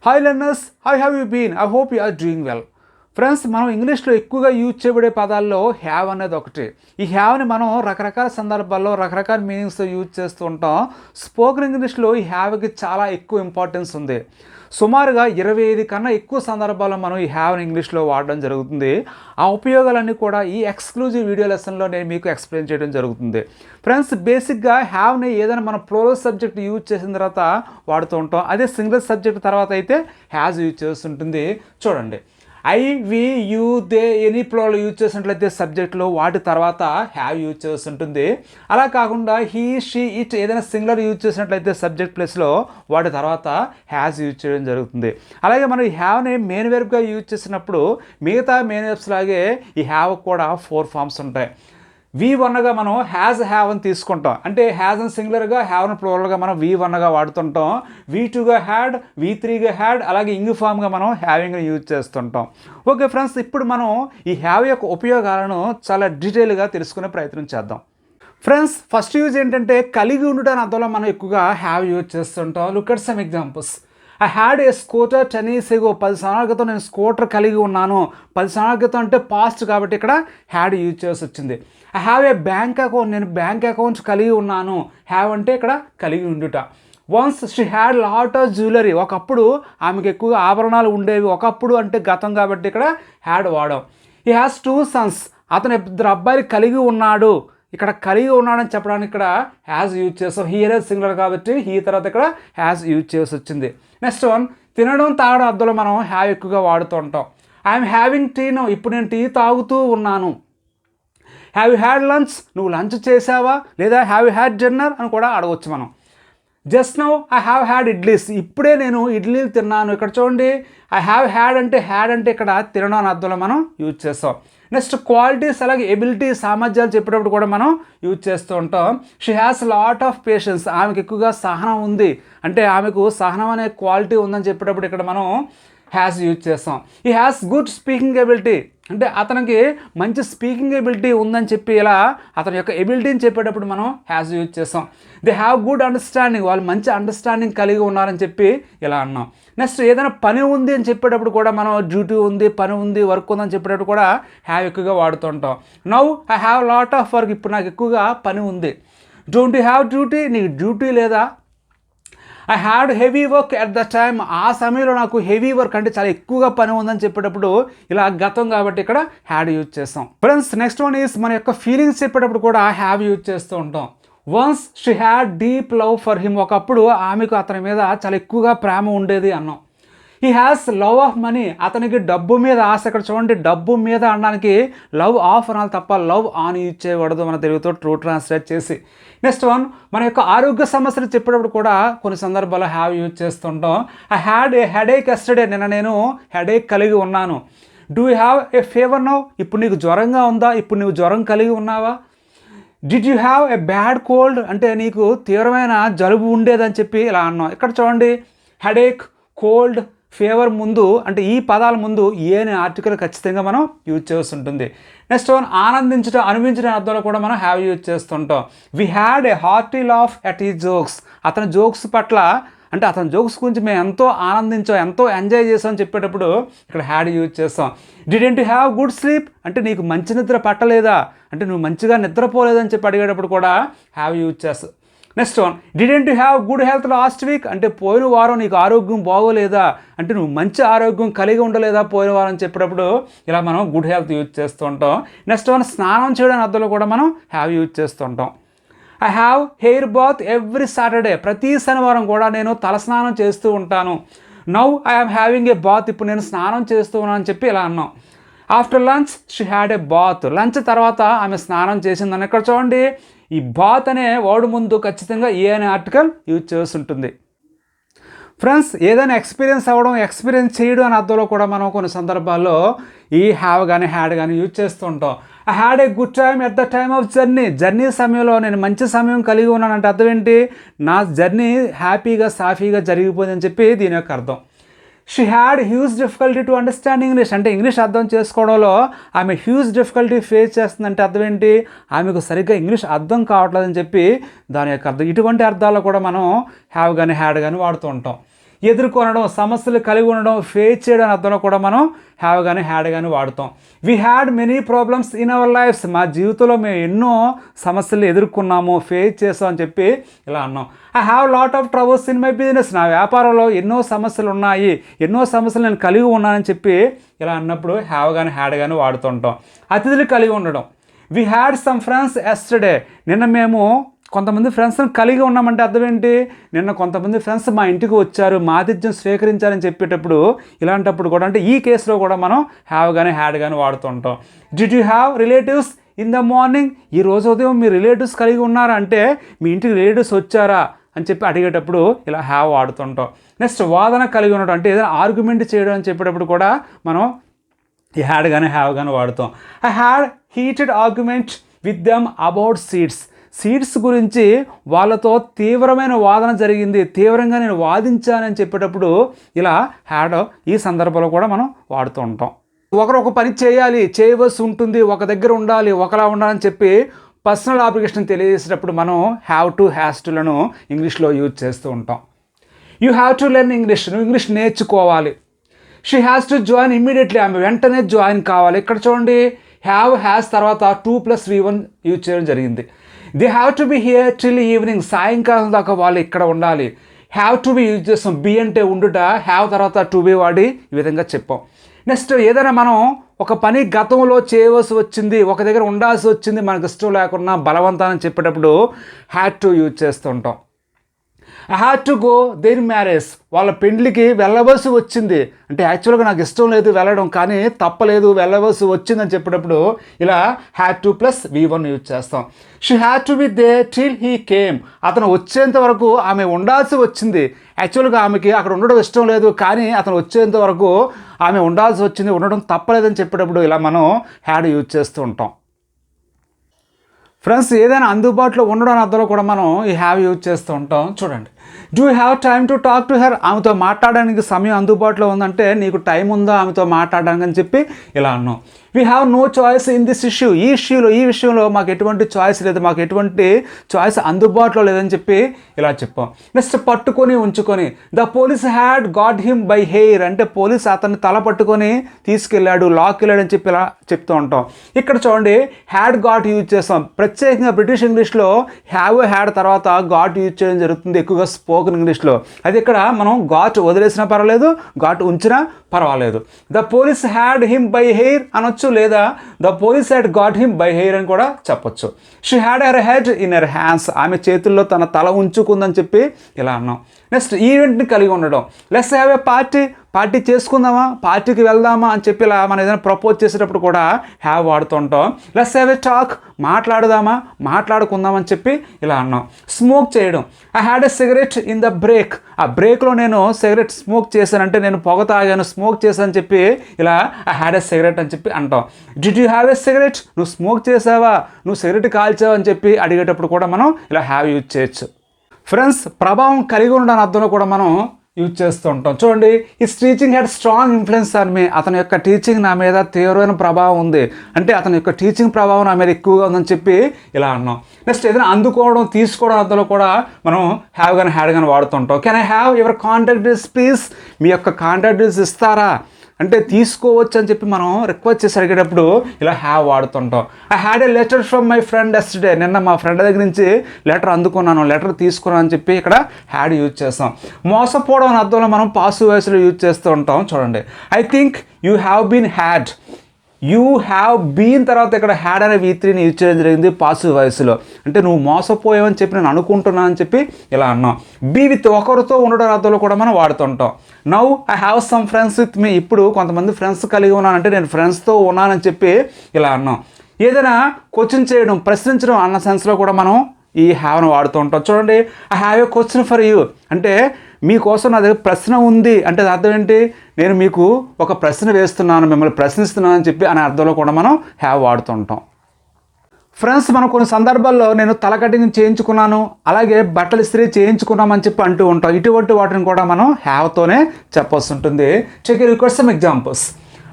Hi learners, how have you been? I hope you are doing well. Friends, మనం ఇంగ్లీష్లో ఎక్కువగా use చేయబడే పదాల్లో హ్యావ్ అనేది ఒకటి. ఈ హ్యావ్ని మనం రకరకాల సందర్భాల్లో రకరకాల మీనింగ్స్తో యూజ్ చేస్తూ ఉంటాం. స్పోకెన్ ఇంగ్లీష్లో ఈ హ్యావ్కి చాలా ఎక్కువ ఇంపార్టెన్స్ ఉంది. సుమారుగా 25 కన్నా ఎక్కువ సందర్భాల్లో మనం ఈ హ్యావ్ని ఇంగ్లీష్లో వాడడం జరుగుతుంది. ఆ ఉపయోగాలన్నీ కూడా ఈ ఎక్స్క్లూజివ్ వీడియో లెసన్లో నేను మీకు ఎక్స్ప్లెయిన్ చేయడం జరుగుతుంది. ఫ్రెండ్స్, బేసిక్గా హ్యావ్ని ఏదైనా మనం ప్లూరల్ సబ్జెక్ట్ యూజ్ చేసిన తర్వాత వాడుతూ ఉంటాం. అదే సింగిల్ సబ్జెక్ట్ తర్వాత అయితే హ్యాజ్ యూజ్ చేస్తుంటుంది. చూడండి, I, we, you, they, any plural use చేసినట్లయితే సబ్జెక్ట్లో వాటి తర్వాత హ్యావ్ యూజ్ చేస్తుంటుంది. అలా కాకుండా హీ, షీ, ఇట్ ఏదైనా సింగులర్ యూజ్ చేసినట్లయితే సబ్జెక్ట్ ప్లేస్లో వాటి తర్వాత హ్యాజ్ యూజ్ చేయడం జరుగుతుంది. అలాగే మనం ఈ హ్యావ్ని మెయిన్ వెర్బ్గా యూజ్ చేసినప్పుడు మిగతా మెయిన్ వెర్బ్స్ లాగే ఈ హ్యావ్ కూడా 4 ఫార్మ్స్ ఉంటాయి. V1గా మనం హ్యావ్ అని తీసుకుంటాం. అంటే హ్యాజ్ అని సింగులర్గా, హ్యావ్ని ప్లూరల్గా మనం V1గా వాడుతుంటాం. V2గా హ్యాడ్, V3గా హ్యాడ్, అలాగే ఇంగ్ ఫామ్గా మనం హ్యావింగ్ని యూజ్ చేస్తుంటాం. ఓకే ఫ్రెండ్స్, ఇప్పుడు మనం ఈ హ్యావ్ యొక్క ఉపయోగాలను చాలా డీటెయిల్గా తెలుసుకునే ప్రయత్నం చేద్దాం. ఫ్రెండ్స్, ఫస్ట్ యూజ్ ఏంటంటే కలిగి ఉండటానికి అర్థంలో మనం ఎక్కువగా హ్యావ్ యూజ్ చేస్తుంటాం. Look at some examples. I had A scooter 10 years ago. 10 సంవత్సరాల క్రితం నేను స్కూటర్ కలిగి ఉన్నాను. 10 సంవత్సరాల క్రితం అంటే పాస్ట్ కాబట్టి ఇక్కడ హ్యాడ్ యూజ్ చేసి వచ్చింది. I have a bank account. నేను బ్యాంక్ అకౌంట్స్ కలిగి ఉన్నాను. హ్యావ్ అంటే ఇక్కడ కలిగి ఉండుట. Once she had lot of jewellery. ఒకప్పుడు ఆమెకు ఎక్కువగా ఆభరణాలు ఉండేవి. ఒకప్పుడు అంటే గతం కాబట్టి ఇక్కడ హ్యాడ్ వాడాం. He has 2 sons. అతను 2 అబ్బాయిలు కలిగి ఉన్నాడు. ఇక్కడ కలిగి ఉన్నాడని చెప్పడానికి ఇక్కడ హ్యాజ్ యూజ్ చేస్తాం. హీ అనేది సింగులర్ కాబట్టి హీ తర్వాత ఇక్కడ హ్యాజ్ యూజ్ చేసి వచ్చింది. నెక్స్ట్ వన్, తినడం తాగడం అర్థంలో మనం హ్యావ్ ఎక్కువగా వాడుతూ ఉంటాం. I'm having tea now. ఇప్పుడు నేను టీ తాగుతూ ఉన్నాను. Have you had lunch. నువ్వు లంచ్ చేసావా? లేదా హ్యావ్ యూ హ్యాడ్ డిన్నర్ అని కూడా అడగవచ్చు మనం. Just now I have had idlis. ఇప్పుడే నేను ఇడ్లీలు తిన్నాను. ఇక్కడ చూడండి, ఐ హ్యావ్ హ్యాడ్ అంటే ఇక్కడ తినడం అని అర్థంలో మనం యూజ్ చేస్తాం. నెక్స్ట్ క్వాలిటీస్, అలాగే ఎబిలిటీ, సామర్థ్యాలు చెప్పేటప్పుడు కూడా మనం యూజ్ చేస్తూ ఉంటాం. She has lot of patience. ఆమెకు ఎక్కువగా సహనం ఉంది. అంటే ఆమెకు సహనం అనే క్వాలిటీ ఉందని చెప్పేటప్పుడు ఇక్కడ మనం హ్యాస్ యూజ్ చేస్తాం. ఈ హ్యాస్ గుడ్ స్పీకింగ్ ఎబిలిటీ. అంటే అతనికి మంచి స్పీకింగ్ ఎబిలిటీ ఉందని చెప్పి ఇలా అతని యొక్క ఎబిలిటీని చెప్పేటప్పుడు మనం హ్యాస్ యూజ్ చేస్తాం. They have good understanding. వాళ్ళు మంచి అండర్స్టాండింగ్ కలిగి ఉన్నారని చెప్పి ఇలా అన్నాం. నెక్స్ట్ ఏదైనా పని ఉంది అని చెప్పేటప్పుడు కూడా మనం డ్యూటీ ఉంది, పని ఉంది, వర్క్ ఉందని చెప్పేటప్పుడు కూడా హ్యావ్ ఎక్కువగా వాడుతుంటాం. Now I have lot of work. ఇప్పుడు నాకు ఎక్కువగా పని ఉంది. Don't you have duty. నీకు డ్యూటీ లేదా? I had heavy work at the time. ఆ సమయంలో నాకు హెవీ వర్క్ అంటే చాలా ఎక్కువగా పని ఉందని చెప్పేటప్పుడు ఇలా గతం కాబట్టి ఇక్కడ హ్యాడ్ యూజ్ చేస్తాం. ఫ్రెండ్స్, నెక్స్ట్ వన్ ఈస్ మన యొక్క ఫీలింగ్స్ చెప్పేటప్పుడు కూడా హ్యావ్ యూజ్ చేస్తూ ఉంటాం. Once she had deep love for him. ఒకప్పుడు ఆమెకు అతని మీద చాలా ఎక్కువగా ప్రేమ ఉండేది అన్నాం. He has love of money. అతనికి డబ్బు మీద ఆశ. ఇక్కడ చూడండి, డబ్బు మీద అనడానికి లవ్ ఆఫ్ అనాలి తప్ప లవ్ ఆన్ యూజ్ చేయకూడదు మన తెలుగుతో ట్రూ ట్రాన్స్లేట్ చేసి. నెక్స్ట్ వన్, మన యొక్క ఆరోగ్య సమస్యలు చెప్పేటప్పుడు కూడా కొన్ని సందర్భాల్లో హ్యావ్ యూజ్ చేస్తుంటాం. I had a headache yesterday. నేను హెడేక్ కలిగి ఉన్నాను. Do you have a fever now. ఇప్పుడు నీకు జ్వరంగా ఉందా? ఇప్పుడు నీవు జ్వరం కలిగి ఉన్నావా? Did you have a bad cold. అంటే నీకు తీవ్రమైన జలుబు ఉండేదని చెప్పి ఇలా అన్నాం. ఇక్కడ చూడండి, హెడేక్, కోల్డ్, ఫీవర్ ముందు అంటే ఈ పదాల ముందు ఏ అనే ఆర్టికల్ ఖచ్చితంగా మనం యూజ్ చేస్తుంటుంది. నెక్స్ట్ వన్, ఆనందించడం, అనుభవించడం అర్థంలో కూడా మనం హ్యావ్ యూజ్ చేస్తుంటాం. We had a hearty laugh at ఈ జోక్స్. అతని జోక్స్ పట్ల అంటే అతని జోక్స్ గురించి మేము ఎంతో ఆనందించాం, ఎంతో ఎంజాయ్ చేసాం చెప్పేటప్పుడు ఇక్కడ హ్యాడ్ యూజ్ చేస్తాం. Didn't you have good sleep. అంటే నీకు మంచి నిద్ర పట్టలేదా? అంటే నువ్వు మంచిగా నిద్రపోలేదని చెప్పి అడిగేటప్పుడు కూడా హ్యావ్ యూజ్ చేస్తాం. Next one, didn't you have good health last week. అంటే పోయిన వారం నీకు ఆరోగ్యం బాగోలేదా? అంటే నువ్వు మంచి ఆరోగ్యం కలిగి ఉండలేదా పోయిన వారం చెప్పేటప్పుడు ఇలా మనం గుడ్ హెల్త్ యూజ్ చేస్తూ ఉంటాం. నెక్స్ట్ వన్, స్నానం చేయడానికి అర్థంలో కూడా మనం హ్యావ్ యూజ్ చేస్తూ ఉంటాం. I have hair bath every Saturday. ప్రతి శనివారం కూడా నేను తలస్నానం చేస్తూ ఉంటాను. Now I'm having a bath. ఇప్పుడు నేను స్నానం చేస్తూ ఉన్నాను అని చెప్పి ఇలా అన్నాం. After lunch she had a bath. Lunch తర్వాత ఆమె స్నానం చేసిందని. ఇక్కడ చూడండి, ఈ బాత్ అనే వర్డ్ ముందు ఖచ్చితంగా ఏ అనే ఆర్టికల్ యూజ్ చేసి ఉంటుంది. ఫ్రెండ్స్, ఏదైనా ఎక్స్పీరియన్స్ అవ్వడం, ఎక్స్పీరియన్స్ చేయడం అనే అర్థంలో కూడా మనం కొన్ని సందర్భాల్లో ఈ హ్యావ్ కానీ హ్యాడ్ కానీ యూజ్ చేస్తూ ఉంటాం. I had a good time at the time of journey. Journey సమయంలో నేను మంచి సమయం కలిగి ఉన్నానంటే అర్థం ఏంటి? నా జర్నీ హ్యాపీగా సాఫీగా జరిగిపోయిందని చెప్పి దీని యొక్క అర్థం. She had huge difficulty to understand English. అంటే ఇంగ్లీష్ అర్థం చేసుకోవడంలో ఆమె హ్యూజ్ డిఫికల్టీ ఫేస్ చేస్తుందంటే అర్థం ఏంటి? ఆమెకు సరిగ్గా ఇంగ్లీష్ అర్థం కావట్లేదని చెప్పి దాని యొక్క అర్థం. ఇటువంటి అర్థాల్లో కూడా మనం హ్యావ్ కానీ హ్యాడ్ కానీ వాడుతూ ఉంటాం. ఎదుర్కొనడం, సమస్యలు కలిగి ఉండడం, ఫేస్ చేయడం అర్థంలో కూడా మనం హ్యావ్ కానీ హ్యాడ్ కానీ వాడుతాం. We had many problems in our lifes. మా జీవితంలో మేము ఎన్నో సమస్యలు ఎదుర్కొన్నాము, ఫేస్ చేసాం అని చెప్పి ఇలా అన్నాం. I have lot of troubles in my business. నా వ్యాపారంలో ఎన్నో సమస్యలు ఉన్నాయి, ఎన్నో సమస్యలు నేను కలిగి ఉన్నానని చెప్పి ఇలా అన్నప్పుడు హ్యావ్ కానీ హ్యాడ్ కానీ వాడుతుంటాం. అతిథులు కలిగి ఉండడం. We had some friends yesterday. నిన్న మేము కొంతమంది ఫ్రెండ్స్ని కలిగి ఉన్నామంటే అర్థం ఏంటి? నిన్న కొంతమంది ఫ్రెండ్స్ మా ఇంటికి వచ్చారు, మా ఆతిథ్యం స్వీకరించారని చెప్పేటప్పుడు ఇలాంటప్పుడు కూడా అంటే ఈ కేసులో కూడా మనం హ్యావ్ కానీ హ్యాడ్ కానీ వాడుతుంటాం. Did you have relatives in the morning? ఈ రోజు ఉదయం మీ రిలేటివ్స్ కలిగి ఉన్నారా అంటే మీ ఇంటికి రిలేటివ్స్ వచ్చారా అని చెప్పి అడిగేటప్పుడు ఇలా హ్యావ్ వాడుతుంటాం. నెక్స్ట్ వాదన కలిగి ఉండటం అంటే ఏదైనా ఆర్గ్యుమెంట్ చేయడం అని చెప్పేటప్పుడు కూడా మనం ఈ హ్యాడ్ కానీ హ్యావ్ కానీ వాడుతాం. I had heated argument with them about seeds. Seeds గురించి వాళ్ళతో తీవ్రమైన వాదన జరిగింది, తీవ్రంగా నేను వాదించానని చెప్పేటప్పుడు ఇలా హ్యాడ్ ఈ సందర్భంలో కూడా మనం వాడుతూ ఉంటాం. ఒకరు ఒక పని చేయాలి, చేయవలసి ఉంటుంది, ఒక దగ్గర ఉండాలి, ఒకలా ఉండాలని చెప్పి పర్సనల్ అప్లికేషన్ తెలియజేసేటప్పుడు మనం హ్యావ్ టు, హ్యాస్ టులను ఇంగ్లీష్లో యూజ్ చేస్తూ ఉంటాం. You have to learn English. నువ్వు ఇంగ్లీష్ నేర్చుకోవాలి. She has to join immediately. ఆమె వెంటనే జాయిన్ కావాలి. ఇక్కడ చూడండి హ్యావ్ హ్యాస్ తర్వాత 2+V1 యూజ్ చేయడం జరిగింది. They have to be here till evening. సాయంకాలం దాకా వాళ్ళు ఇక్కడ ఉండాలి. హ్యావ్ టు బి యూజ్ చేస్తాం. బి అంటే ఉండుట, హ్యావ్ తర్వాత టు బి వాడి ఈ విధంగా చెప్పాం. నెక్స్ట్ ఏదైనా మనం ఒక పని గతంలో చేయవలసి వచ్చింది, ఒక దగ్గర ఉండాల్సి వచ్చింది, మనకు ఇష్టం లేకుండా బలవంతాన్ని చెప్పేటప్పుడు హ్యాడ్ టు యూజ్ చేస్తూ ఉంటాం. I had to go their marriage. వాళ్ళ పెండ్లికి వెళ్ళవలసి వచ్చింది అంటే యాక్చువల్గా నాకు ఇష్టం లేదు వెళ్ళడం, కానీ తప్పలేదు వెళ్ళవలసి వచ్చిందని చెప్పేటప్పుడు ఇలా హ్యాడ్ టు +V1 యూజ్ చేస్తాం. She had to be there till he came. అతను వచ్చేంత వరకు ఆమె ఉండాల్సి వచ్చింది. యాక్చువల్గా ఆమెకి అక్కడ ఉండడం ఇష్టం లేదు, కానీ అతను వచ్చేంత వరకు ఆమె ఉండాల్సి వచ్చింది, ఉండడం తప్పలేదని చెప్పేటప్పుడు ఇలా మనం హ్యాడ్ యూజ్ చేస్తూ ఉంటాం. ఫ్రెండ్స్ ఏదైనా అందుబాటులో ఉండడం అర్థంలో కూడా మనం ఈ హ్యావ్ యూజ్ చేస్తూ ఉంటాం. చూడండి, do you have time to talk to her. ఆమెతో మాట్లాడడానికి సమయం అందుబాటులో ఉందంటే నీకు టైం ఉందా ఆమెతో మాట్లాడడానికి అని చెప్పి ఇలా అన్నాం. We have no choice in this issue. ఈ విషయంలో మాకు ఎటువంటి చాయిస్ లేదు, మాకు ఎటువంటి చాయిస్ అందుబాటులో లేదని చెప్పి ఇలా చెప్పాం. నెక్స్ట్ పట్టుకొని ఉంచుకొని. The police had got him by hair. అంటే పోలీస్ అతన్ని తల పట్టుకొని తీసుకెళ్ళాడు, లాక్కెళ్ళాడు అని చెప్పి ఇలా చెప్తూ ఉంటాం. ఇక్కడ చూడండి హ్యాడ్ గాట్ యూజ్ చేస్తాం. ప్రత్యేకంగా బ్రిటిష్ ఇంగ్లీష్లో హ్యావ్ హ్యాడ్ తర్వాత గాట్ యూజ్ చేయడం జరుగుతుంది, ఎక్కువగా స్పోకెన్ ఇంగ్లీష్లో. అది ఇక్కడ మనం గాట్ వదిలేసినా పర్వాలేదు, గాట్ ఉంచినా పర్వాలేదు. The police had him by hair అనొచ్చు, లేదా the police had got him by hair అని కూడా చెప్పొచ్చు. She had her head in her hands. ఆమె చేతుల్లో తన తల ఉంచుకుందని చెప్పి ఇలా అన్నాం. నెక్స్ట్ ఈవెంట్ని కలిగి ఉండడం. లెట్స్ హ్యావ్ ఏ పార్టీ చేసుకుందామా, పార్టీకి వెళ్దామా అని చెప్పి ఇలా మనం ఏదైనా ప్రపోజ్ చేసేటప్పుడు కూడా హ్యావ్ వాడుతుంటాం. Let's have a talk. మాట్లాడుకుందామా అని చెప్పి ఇలా అన్నాం. స్మోక్ చేయడం. I had a cigarette in the break. ఆ బ్రేక్లో నేను సిగరెట్ స్మోక్ చేశానంటే నేను పొగ తాగాను, స్మోక్ చేశాను అని చెప్పి ఇలా ఐ హ్యాడ్ ఎ సిగరెట్ అని చెప్పి అంటాం. Did you have a cigarette. నువ్వు స్మోక్ చేసావా, నువ్వు సిగరెట్ కాల్చావా అని చెప్పి అడిగేటప్పుడు కూడా మనం ఇలా హ్యావ్ యూజ్ చేయొచ్చు. ఫ్రెండ్స్ ప్రభావం కలిగి ఉండడానికి అర్థంలో కూడా మనం యూజ్ చేస్తూ ఉంటాం. చూడండి, his teaching had strong influence on me. అతని యొక్క టీచింగ్ నా మీద తీవ్రమైన ప్రభావం ఉంది అంటే అతని యొక్క టీచింగ్ ప్రభావం నా మీద ఎక్కువగా ఉందని చెప్పి ఇలా అన్నాం. నెక్స్ట్ ఏదైనా అందుకోవడం, తీసుకోవడం అర్థంలో కూడా మనం హ్యావ్ కానీ హ్యాడ్ కానీ వాడుతుంటాం. Can I have your contact details please. మీ యొక్క కాంటాక్ట్ డీటెయిల్స్ ఇస్తారా అంటే తీసుకోవచ్చు అని చెప్పి మనం రిక్వెస్ట్ చేసి అడిగేటప్పుడు ఇలా హ్యావ్ వాడుతుంటాం. I had a letter from my friend yesterday. నిన్న మా ఫ్రెండ్ దగ్గర నుంచి లెటర్ అందుకున్నాను, లెటర్ తీసుకున్నాను అని చెప్పి ఇక్కడ హ్యాడ్ యూజ్ చేస్తాం. మోసపోవడం అనే అర్థంలో మనం పాసివ్ వాయిస్లో యూజ్ చేస్తూ ఉంటాం. చూడండి, I think you have been had. You have been తర్వాత ఇక్కడ హ్యాడ్ అనే V3ని యూజ్ చేయడం జరిగింది పాసివ్ వాయిస్లో. అంటే నువ్వు మోసపోయావని చెప్పి నేను అనుకుంటున్నాను అని చెప్పి ఇలా అన్నాం. బీ విత్ ఒకరితో ఉండడం అర్థంలో కూడా మనం వాడుతుంటాం. Now I have some friends with me. ఇప్పుడు కొంతమంది ఫ్రెండ్స్ కలిగి ఉన్నానంటే నేను ఫ్రెండ్స్తో ఉన్నానని చెప్పి ఇలా అన్నాం. ఏదైనా క్వశ్చన్ చేయడం, ప్రశ్నించడం అన్న సెన్స్లో కూడా మనం ఈ హ్యావ్ను వాడుతూ ఉంటాం. చూడండి, I have a question for you. అంటే మీకోసం నా దగ్గర ప్రశ్న ఉంది అంటే అర్థం ఏంటి, నేను మీకు ఒక ప్రశ్న వేస్తున్నాను, మిమ్మల్ని ప్రశ్నిస్తున్నాను అని చెప్పి అనే అర్థంలో కూడా మనం హ్యావ్ వాడుతూ ఉంటాం. ఫ్రెండ్స్ మనం కొన్ని సందర్భాల్లో నేను తల కటింగ్ చేయించుకున్నాను, అలాగే బట్టలు ఇస్త్రీ చేయించుకున్నామని చెప్పి అంటూ ఉంటాం. ఇటువంటి వాటిని కూడా మనం హ్యావ్తోనే చెప్పాల్సి ఉంటుంది. Check record some examples.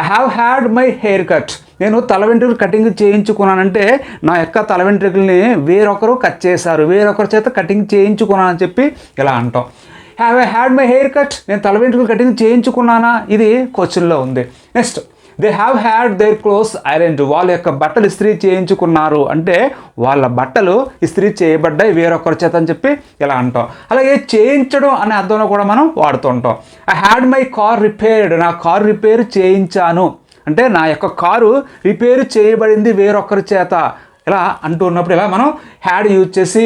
I have had my hair cut. నేను తల వెంట్రుకలు కటింగ్ చేయించుకున్నానంటే నా యొక్క తల వెంట్రుకల్ని వేరొకరు కట్ చేశారు, వేరొకరి చేత కటింగ్ చేయించుకున్నానని చెప్పి ఇలా అంటాం. Have I had my hair cut, నేను తల వెంట్రుకలు కటింగ్ చేయించుకున్నానా, ఇది క్వశ్చన్లో ఉంది. Next, they have had their clothes ironed, వాళ్ళ యొక్క బట్టలు ఇస్త్రీ చేయించుకున్నారు అంటే వాళ్ళ బట్టలు ఇస్త్రీ చేయబడ్డాయి వేరొకరి చేత అని చెప్పి ఇలా అంటాం. అలాగే చేయించడం అనే అర్థంలో కూడా మనం వాడుతూ ఉంటాం. I had my car repaired, నా కారు రిపేర్ చేయించాను అంటే నా యొక్క కారు రిపేర్ చేయబడింది వేరొకరి చేత ఇలా అంటూ ఉన్నప్పుడు ఇలా మనం హ్యాడ్ యూజ్ చేసి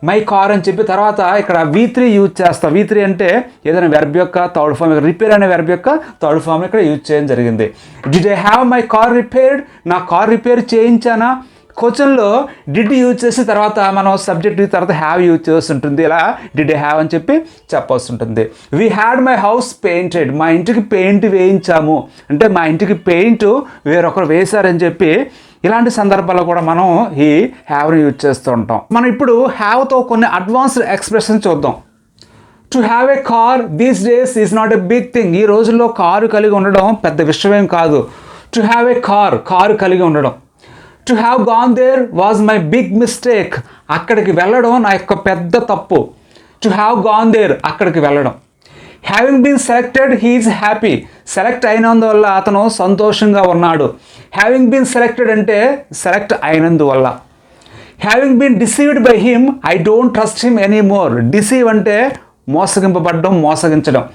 మై కార్ అని చెప్పి తర్వాత ఇక్కడ V3 యూజ్ చేస్తాం. V3 అంటే ఏదైనా వెర్బ్ యొక్క థర్డ్ ఫామ్, రిపేర్ అనే వెర్బ్ యొక్క థర్డ్ ఫామ్ ఇక్కడ యూజ్ చేయడం జరిగింది. Did I have my car repaired, నా కార్ రిపేర్ చేయించానా. క్వశ్చన్లో డిడ్ యూజ్ చేసి తర్వాత మనం సబ్జెక్ట్ తర్వాత హ్యావ్ యూజ్ చేసి ఉంటుంది. ఇలా డిడ్ ఐ హ్యావ్ అని చెప్పి చెప్పాల్సి ఉంటుంది. We had my house painted, మా ఇంటికి పెయింట్ వేయించాము అంటే మా ఇంటికి పెయింట్ వేరొకరు వేశారని చెప్పి ఇలాంటి సందర్భాల్లో కూడా మనం ఈ హ్యావ్ని యూజ్ చేస్తూ ఉంటాం. మనం ఇప్పుడు హ్యావ్తో కొన్ని అడ్వాన్స్డ్ ఎక్స్ప్రెషన్ చూద్దాం. To have a car these days is not a big thing, ఈ రోజుల్లో కారు కలిగి ఉండడం పెద్ద విషయమేం కాదు. టు హ్యావ్ ఏ కారు కలిగి ఉండడం. To have gone there was my big mistake, అక్కడికి వెళ్ళడం నా యొక్క పెద్ద తప్పు. టు హ్యావ్ గాన్ దేర్, అక్కడికి వెళ్ళడం. Having been selected he is happy, select అయినందువల్ల అతను సంతోషంగా ఉన్నాడు. హ్యావింగ్ బీన్ సెలెక్టెడ్ అంటే సెలెక్ట్ అయినందువల్ల. Having been deceived by him I don't trust him any more, deceive అంటే మోసగింపబడడం, మోసగించడం.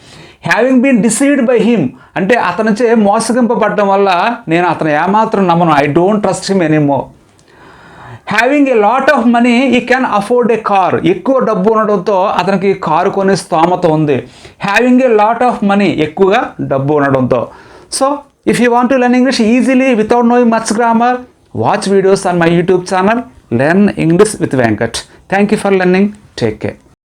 Having been deceived by him అంటే అతనిచే మోసగింపబడడం వల్ల నేను అతను ఏమాత్రం నమ్మను, I don't trust him any more. Having a lot of money he can afford a car, ఎక్కువ డబ్బు ఉండడంతో అతనికి కారు కొనే స్తోమత ఉంది. Having a lot of money, ఎక్కువగా డబ్బు ఉండడంతో. So if you want to learn English easily without knowing much grammar, watch videos on my YouTube channel, Learn English with Venkat. Thank you for learning. Take care.